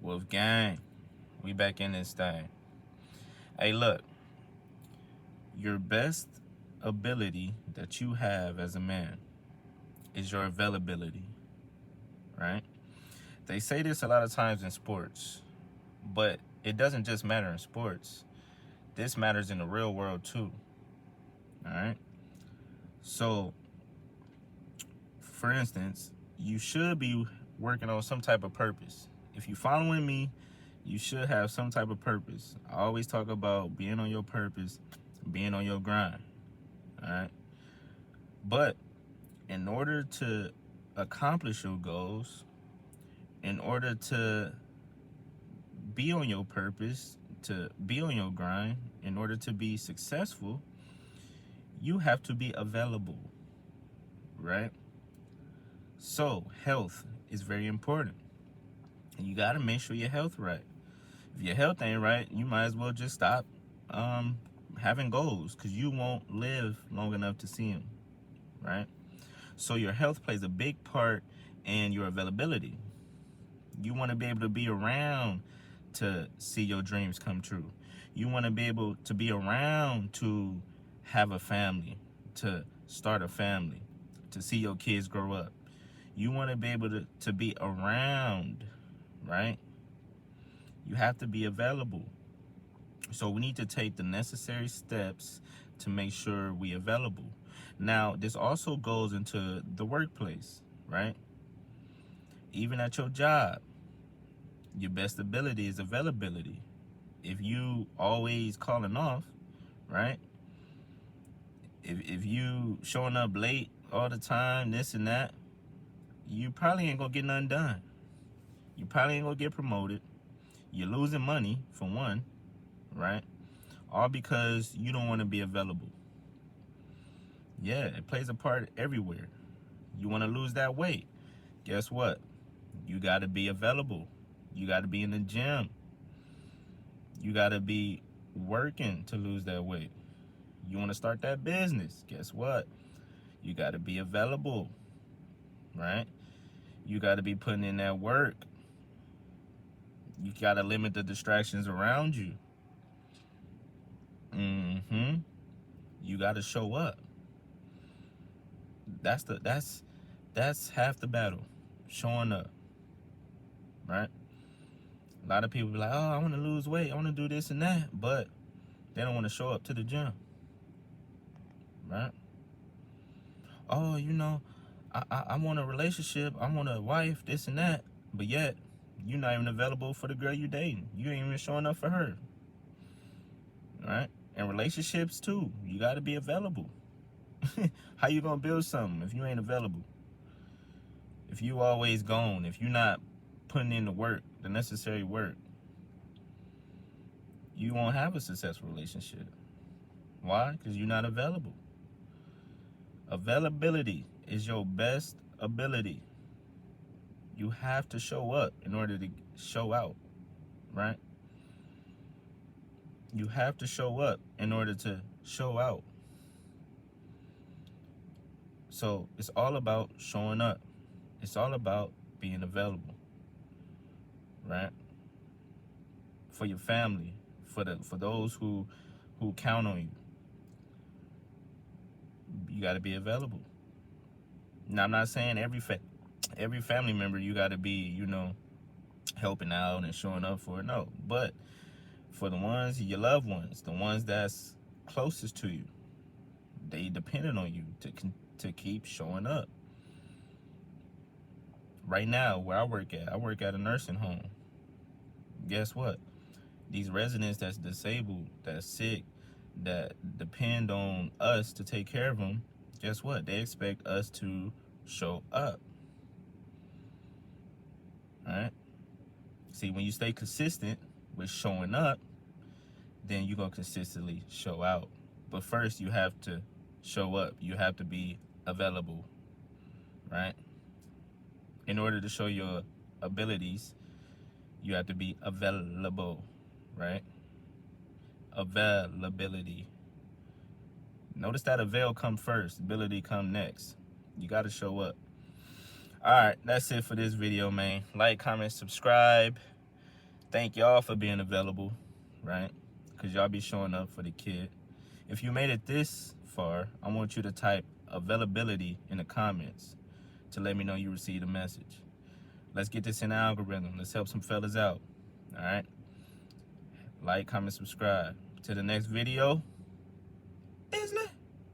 Wolf Gang, we back in this thing. Hey, look, your best ability that you have as a man is your availability, right? They say this a lot of times in sports, but it doesn't just matter in sports. This matters in the real world too, all right? So, for instance, you should be working on some type of purpose. If you're following me, you should have some type of purpose. I always talk about being on your purpose, being on your grind. All right. But in order to accomplish your goals, in order to be on your purpose, to be on your grind, in order to be successful, you have to be available, right? So, health is very important. And you got to make sure your health right. If your health ain't right, you might as well just stop having goals because you won't live long enough to see them, right? So your health plays a big part in your availability. You want to be able to be around to see your dreams come true. You want to be able to be around to have a family, to start a family, to see your kids grow up. You want to be able to be around, right? You have to be available. So we need to take the necessary steps to make sure we're available. Now, this also goes into the workplace, right? Even at your job, your best ability is availability. If you always calling off, right? If you showing up late all the time, this and that, you probably ain't gonna get nothing done. You probably ain't gonna get promoted. You're losing money, for one, right? All because you don't want to be available. Yeah, it plays a part everywhere. You want to lose that weight. Guess what? You got to be available. You got to be in the gym. You got to be working to lose that weight. You want to start that business. Guess what? You got to be available, right? You got to be putting in that work. You got to limit the distractions around you. You got to show up. That's half the battle. Showing up, right? A lot of people be like, oh, I want to lose weight. I want to do this and that. But they don't want to show up to the gym, right? Oh, I want a relationship. I want a wife, this and that. But yet, you're not even available for the girl you dating. You ain't even showing up for her, right? And relationships, too. You got to be available. How you going to build something if you ain't available? If you always gone, if you're not putting in the work, the necessary work, you won't have a successful relationship. Why? Because you're not available. Availability is your best ability. You have to show up in order to show out, right? You have to show up in order to show out. So it's all about showing up. It's all about being available, right? For your family, for those who count on you. You got to be available. Now, I'm not saying every family member you got to be, helping out and showing up for. No, but for the ones, your loved ones, the ones that's closest to you, they depended on you to keep showing up. Right now, where I work at a nursing home. Guess what? These residents that's disabled, that's sick, that depend on us to take care of them, guess what? They expect us to show up. All right? See, when you stay consistent with showing up, then you're going to consistently show out. But first, you have to show up. You have to be available, right? In order to show your abilities, you have to be available, right? Availability. Notice that avail come first, ability come next. You got to show up. All right, that's it for this video, man. Like, comment, subscribe. Thank y'all for being available, right? Because y'all be showing up for the kid. If you made it this far, I want you to type availability in the comments to let me know you received the message. Let's get this in the algorithm. Let's help some fellas out. All right? Like, comment, subscribe. To the next video. Isley.